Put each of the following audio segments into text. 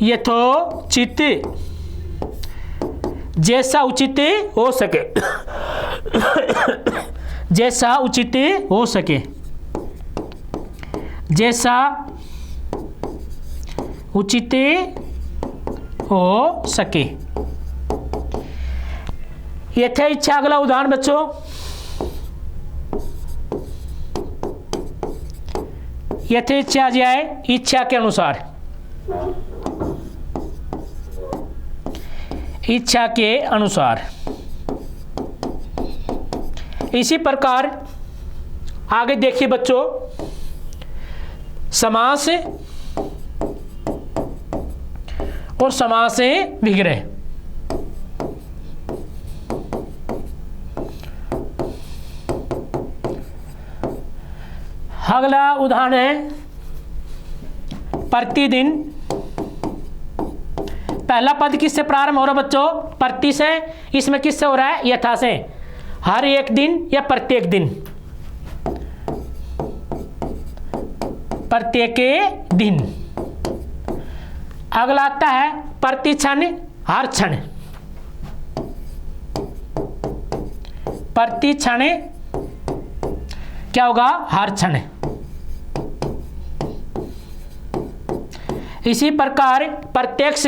यथोचित, जैसा उचित हो सके, जैसा उचित हो सके, जैसा उचित हो सके। यथा इच्छा, अगला उदाहरण बच्चों, यथा इच्छा आ जाए इच्छा के अनुसार, इच्छा के अनुसार। इसी प्रकार आगे देखिए बच्चों, समास और समास विग्रह। अगला उदाहरण है प्रतिदिन। पहला पद किससे प्रारंभ हो रहा है बच्चों? प्रति से। इसमें किससे हो रहा है? यथा से। हर एक दिन या प्रत्येक दिन? प्रत्येक दिन। अगला आता है प्रति क्षण, हर क्षण। प्रति क्षण क्या होगा? हर क्षण। इसी प्रकार प्रत्यक्ष,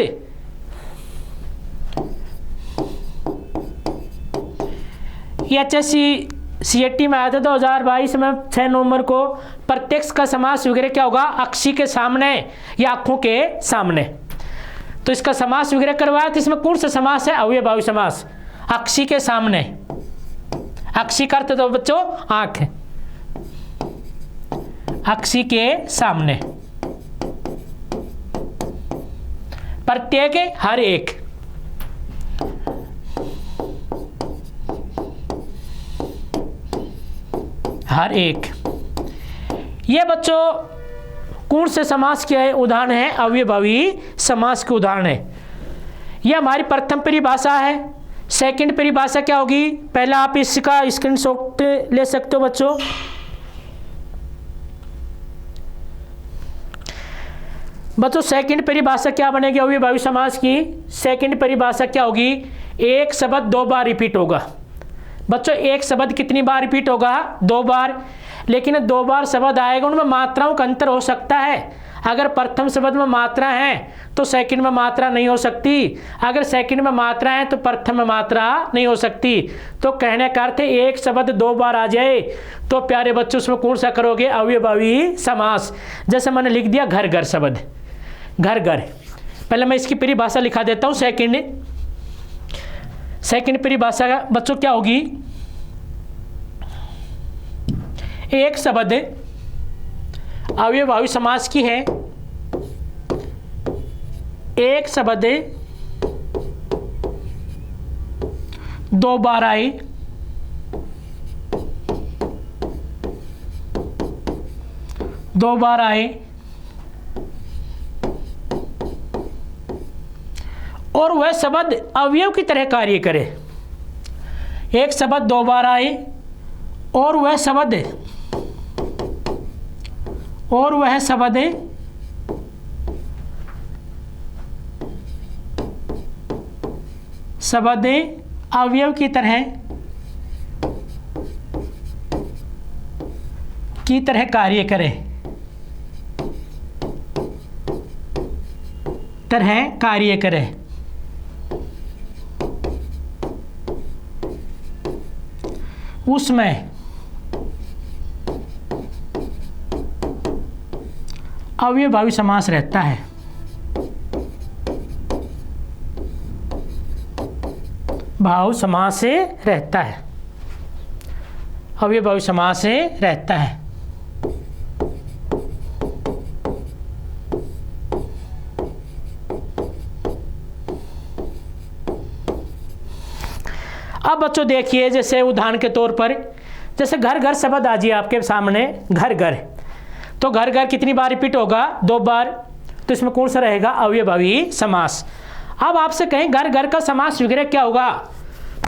HSC CET में आया था 2022 में 6 नवंबर को। प्रत्यक्ष का समास वगैरह क्या होगा? अक्षी के सामने या आंखों के सामने। तो इसका समास वगैरह करवाया था। इसमें कौन सा समास है? अव्ययभावी समास। अक्षी के सामने। अक्षी का अर्थ तो बच्चों आंख। अक्षी के सामने। प्रत्येक, हर एक। हर एक। ये बच्चों कौन से समास के उदाहरण है? अव्ययभावी समास के उदाहरण है। यह हमारी प्रथम परिभाषा है। सेकंड परिभाषा क्या होगी? पहला आप इसका स्क्रीनशॉट ले सकते हो बच्चों। बच्चों सेकंड परिभाषा क्या बनेगी अव्ययभावी समास की? सेकंड परिभाषा क्या होगी? एक शब्द 2 बार रिपीट होगा। बच्चों एक शब्द कितनी बार रिपीट होगा? 2 बार। लेकिन 2 बार शब्द आएगा, उनमें मात्राओं का अंतर हो सकता है। अगर प्रथम शब्द में मात्रा है तो सेकंड में मात्रा नहीं हो सकती। अगर सेकंड में मात्रा है तो प्रथम में मात्रा नहीं हो सकती। तो कहने का अर्थ है एक शब्द 2 बार आ जाए तो प्यारे बच्चों उसमें कौन सा करोगे? अव्ययभावी समास। जैसे मैंने लिख दिया घर घर शब्द, घर घर। पहले मैं इसकी परिभाषा लिखा देता हूँ। सेकंड परिभाषा बच्चों क्या होगी? एक शब्द अव्ययभावी समास की है। एक शब्द 2 बार आए, दो बार आए और वह शब्द अवयव की तरह कार्य करे। एक शब्द 2 बार आए और वह शब्द अवयव की तरह कार्य करे। उसमें अव्ययभावी समास रहता है। भाव समास से रहता है। अव्ययभावी समास से रहता है। अब बच्चों देखिए, जैसे उदाहरण के तौर पर जैसे घर घर शब्द आ जाए आपके सामने, घर घर। तो घर घर कितनी बार रिपीट होगा? 2 बार। तो इसमें कौन सा रहेगा? अव्ययभावी समास। अब आपसे कहें घर घर का समास वगैरह क्या होगा?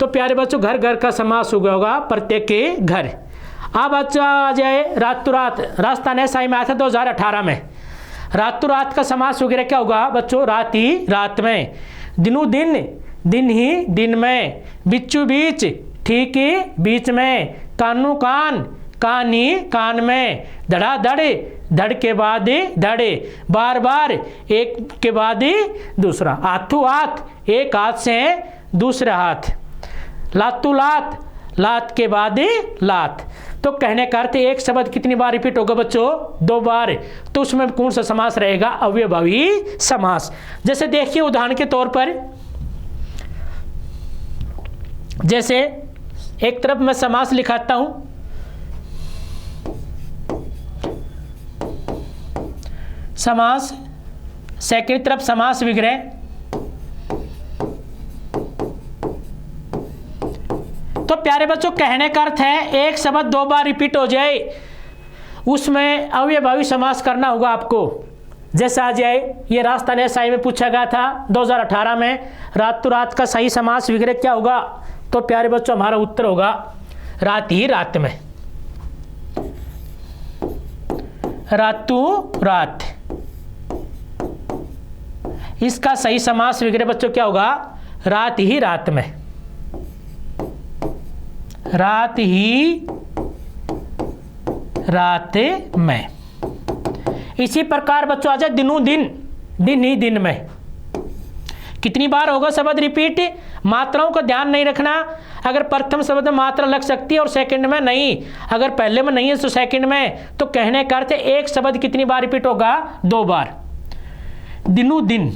तो प्यारे बच्चों घर घर का समास होगा प्रत्येक के घर। अब बच्चा आ जाए रातों रात, राजस्थान SI में आया था 2018 में। रातों रात का समास वगैरह क्या होगा बच्चों, रात ही रात में, दिनों दिन दिन ही दिन में, बिच्चू बीच ठीक ही बीच में, कानू कान कान ही कान में, धड़ा धड़े धड़ के बाद धड़े, बार बार एक के बाद दूसरा, हाथों हाथ एक हाथ से दूसरा हाथ, लातू लात लात के बाद लात। तो कहने का अर्थ एक शब्द कितनी बार रिपीट होगा बच्चों, 2 बार। तो उसमें कौन सा समास रहेगा, अव्ययभावी समास। जैसे देखिए उदाहरण के तौर पर, जैसे एक तरफ मैं समास लिखाता हूं, समास, सेकंड तरफ समास विग्रह, तो प्यारे बच्चों कहने का अर्थ है एक शब्द 2 बार रिपीट हो जाए उसमें अव्ययभावी समास करना होगा आपको। जैसे आ जाए ये राजस्थानी एसआई में पूछा गया था 2018 में, रातों रात का सही समास विग्रह क्या होगा, तो प्यारे बच्चों हमारा उत्तर होगा रात ही रात में, रातों रात। इसका सही समास विग्रह बच्चों क्या होगा, रात ही रात में, रात ही रात में। इसी प्रकार बच्चों आ जाए दिनों दिन दिन ही दिन में, कितनी बार होगा शब्द रिपीट, मात्राओं का ध्यान नहीं रखना। अगर प्रथम शब्द में मात्रा लग सकती है और सेकंड में नहीं, अगर पहले में नहीं है तो सेकंड में, तो कहने का अर्थ एक शब्द कितनी बार रिपीट होगा, 2 बार। दिनों दिन,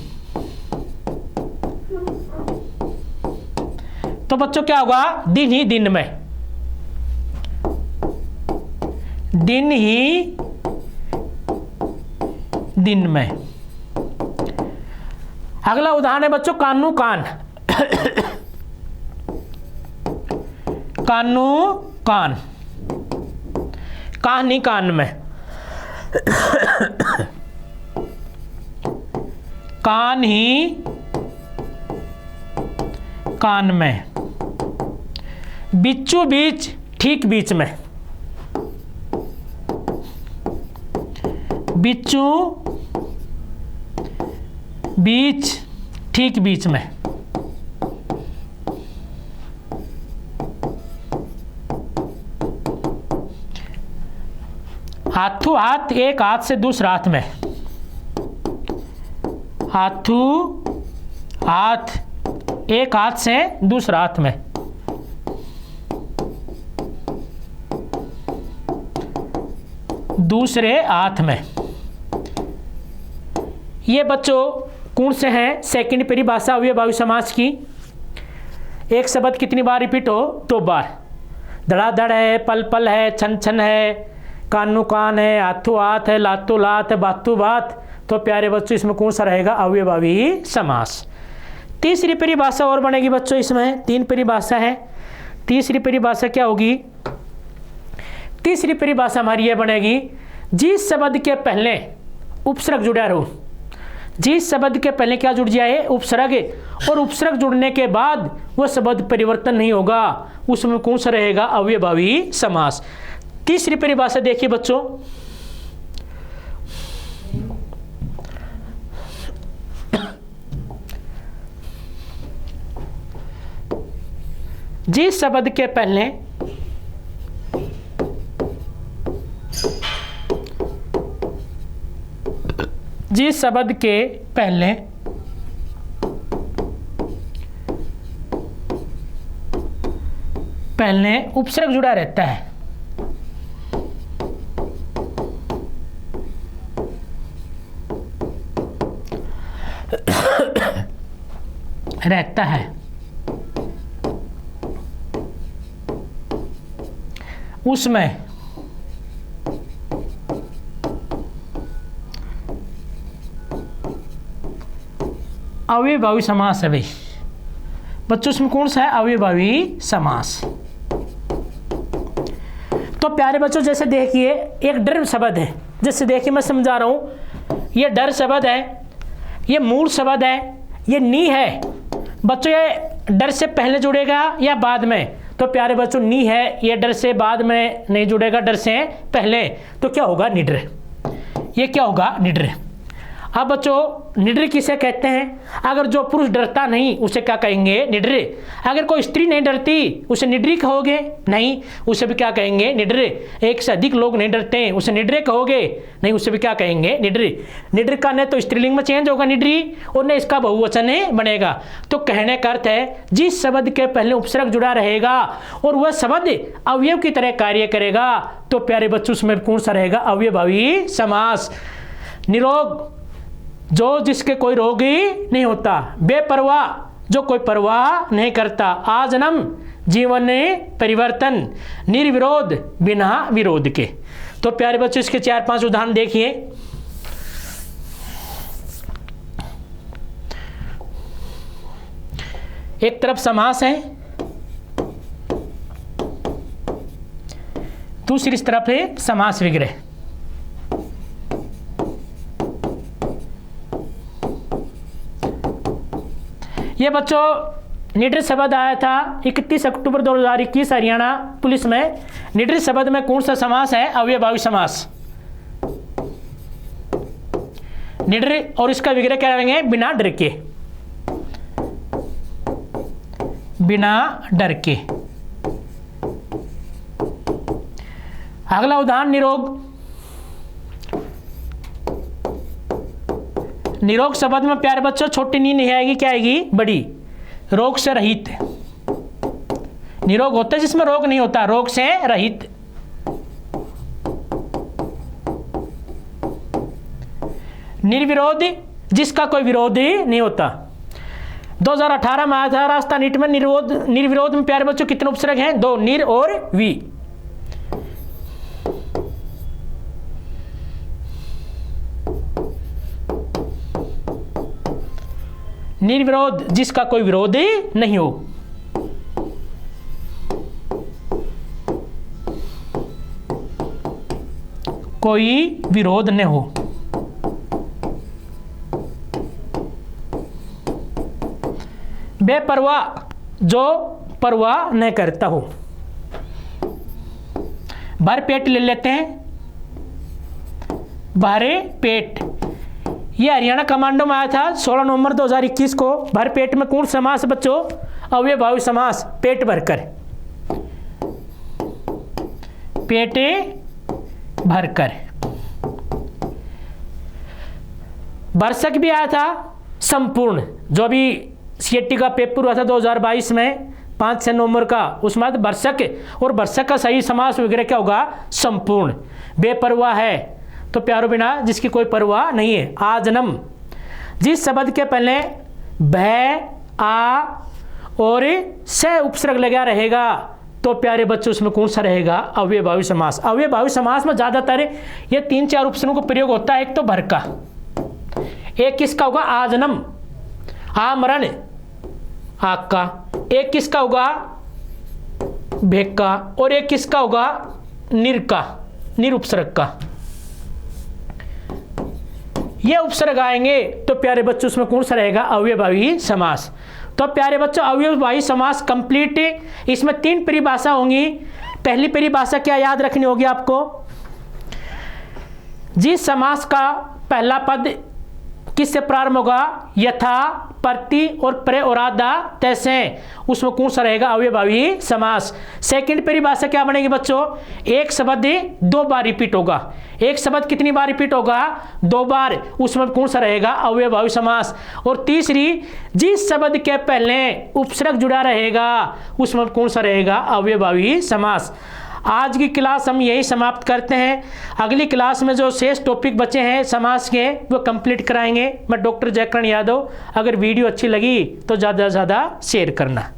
तो बच्चों क्या होगा, दिन ही दिन में, दिन ही दिन में। अगला उदाहरण है बच्चों कानू कान, कानू कान, कान ही कान में, कान ही कान में, बिच्चू बीच ठीक बीच में, बिच्चू बीच ठीक बीच में। हाथों हाथ एक हाथ से दूसरा हाथ में, हाथों हाथ एक हाथ से दूसरा हाथ में, दूसरे हाथ में। ये बच्चों कौन से हैं, सेकंड परिभाषा अव्ययभावी समास की। एक शब्द कितनी बार रिपीट हो, 2 बार। धड़ाधड़ है, पल पल है, छन छन है, कानू कान है, हाथों हाथ है, लातों लात है, बातों बात। तो प्यारे बच्चों इसमें कौन सा रहेगा, अव्ययभावी समास। तीसरी परिभाषा और बनेगी बच्चों, इसमें 3 परिभाषा है। तीसरी परिभाषा क्या होगी, तीसरी परिभाषा हमारी यह बनेगी, जिस शब्द के पहले उपसर्ग जुड़ा रहो, जिस शब्द के पहले क्या जुड़ जाए, उपसर्ग, और उपसर्ग जुड़ने के बाद वह शब्द परिवर्तन नहीं होगा, उसमें कौन सा रहेगा, अव्ययभावी समास। तीसरी परिभाषा देखिए बच्चों, जिस शब्द के पहले जिस शब्द के पहले उपसर्ग जुड़ा रहता है, उसमें अव्ययभावी समास है। भाई बच्चों इसमें कौन सा है, अव्ययभावी समास। तो प्यारे बच्चों जैसे देखिए एक डर शब्द है, जैसे देखिए मैं समझा रहा हूं, ये डर शब्द है, ये मूल शब्द है, ये नी है बच्चों। ये डर से पहले जुड़ेगा या बाद में, तो प्यारे बच्चों नी है, ये डर से बाद में नहीं जुड़ेगा, डर से पहले, तो क्या होगा, निडर। ये क्या होगा, निडर। अब बच्चों निडर किसे कहते हैं? अगर जो पुरुष डरता नहीं उसे क्या कहेंगे? निडर। अगर कोई स्त्री नहीं डरती उसे निडरी कहोगे? नहीं, उसे भी क्या कहेंगे? निडर। एक से अधिक लोग नहीं डरते हैं उसे निडरे कहोगे? नहीं, उसे भी क्या कहेंगे? निडर। निडर का न तो स्त्रीलिंग में चेंज होगा निडरी और न इसका बहुवचन बनेगा। तो कहने का अर्थ है जिस शब्द के पहले उपसर्ग जुड़ा रहेगा और वह शब्द अवयव की तरह कार्य करेगा तो प्यारे बच्चों उसमें कौन सा रहेगा? अवयभावी समास। निरोग, जो जिसके कोई रोग ही नहीं होता। बेपरवाह, जो कोई परवाह नहीं करता। आजन्म, जीवन में परिवर्तन। निर्विरोध, बिना विरोध के। तो प्यारे बच्चों इसके 4-5 उदाहरण देखिए। एक तरफ समास है, दूसरी तरफ है समास विग्रह। ये बच्चों निडर शब्द आया था 31 अक्टूबर 2021 हरियाणा पुलिस में। निडर शब्द में कौन सा समास है? अवयभावी समास। निडर और इसका विग्रह क्या रहेंगे? बिना डर के। बिना डर के। अगला उदाहरण निरोग। निरोग शब्द में प्यारे बच्चों छोटी नी नहीं आएगी, क्या आएगी? बड़ी। रोग से रहित। निरोग होता है जिसमें रोग नहीं होता, रोग से रहित। निर्विरोध, जिसका कोई विरोध ही नहीं होता। 2018 में आया था राजस्थान नीट में। निर्विरोध में प्यारे बच्चों कितने उपसर्ग हैं? 2, निर और वी। निर्विरोध, जिसका कोई विरोध ही नहीं हो। कोई विरोध न हो। बेपरवाह, जो परवाह न करता हो। भर पेट ले लेते हैं। भरे पेट, ये हरियाणा कमांडो में आया था 16 नवंबर 2021 को। भर पेट में कौन समास बच्चों? अवयभावी समास। पेट भरकर। पेटे भरकर। भरसक भी आया था संपूर्ण, जो भी सीएटी का पेपर हुआ था 2022 में 5-6 नवंबर का, उसमें भरसक और भरसक का सही समास वगैरह क्या होगा? संपूर्ण। बेपरवाह है तो प्यारो बिना जिसकी कोई परवाह नहीं है। आजन्म, जिस शब्द के पहले भय, आ और से उपसर्ग लगा रहेगा तो प्यारे बच्चों उसमें कौन सा रहेगा? अवयभावी समास। अवयभावी समास में ज्यादातर ये 3-4 उपसर्गों का प्रयोग होता है। एक तो भर का, एक किसका होगा? आजन्म, आमरण, आग का। एक किसका होगा? भेक का। और एक किसका होगा? निर का, निर उपसर्ग का। ये उपसर्ग आएंगे तो प्यारे बच्चों उसमें कौन सा रहेगा? अवयभावी समास। तो प्यारे बच्चों अवयभावी समास कंप्लीट। इसमें 3 परिभाषा होंगी। पहली परिभाषा क्या याद रखनी होगी आपको? जिस समास का पहला पद किससे प्रारंभ होगा? यथा, प्रति और प्रे और आदा तैसे, उसमें कौन सा रहेगा? अवयभावी समास। सेकंड परिभाषा क्या बनेगी बच्चों? एक शब्द 2 बार रिपीट होगा। एक शब्द कितनी बार रिपीट होगा? 2 बार। उसमें कौन सा रहेगा? अवयभावी समास। और तीसरी, जिस शब्द के पहले उपसर्ग जुड़ा रहेगा उसमें कौन सा रहेगा? अवयभावी समास। आज की क्लास हम यही समाप्त करते हैं। अगली क्लास में जो शेष टॉपिक बचे हैं समास के वो कंप्लीट कराएंगे। मैं डॉक्टर जयकरण यादव। अगर वीडियो अच्छी लगी तो ज़्यादा से ज़्यादा शेयर करना।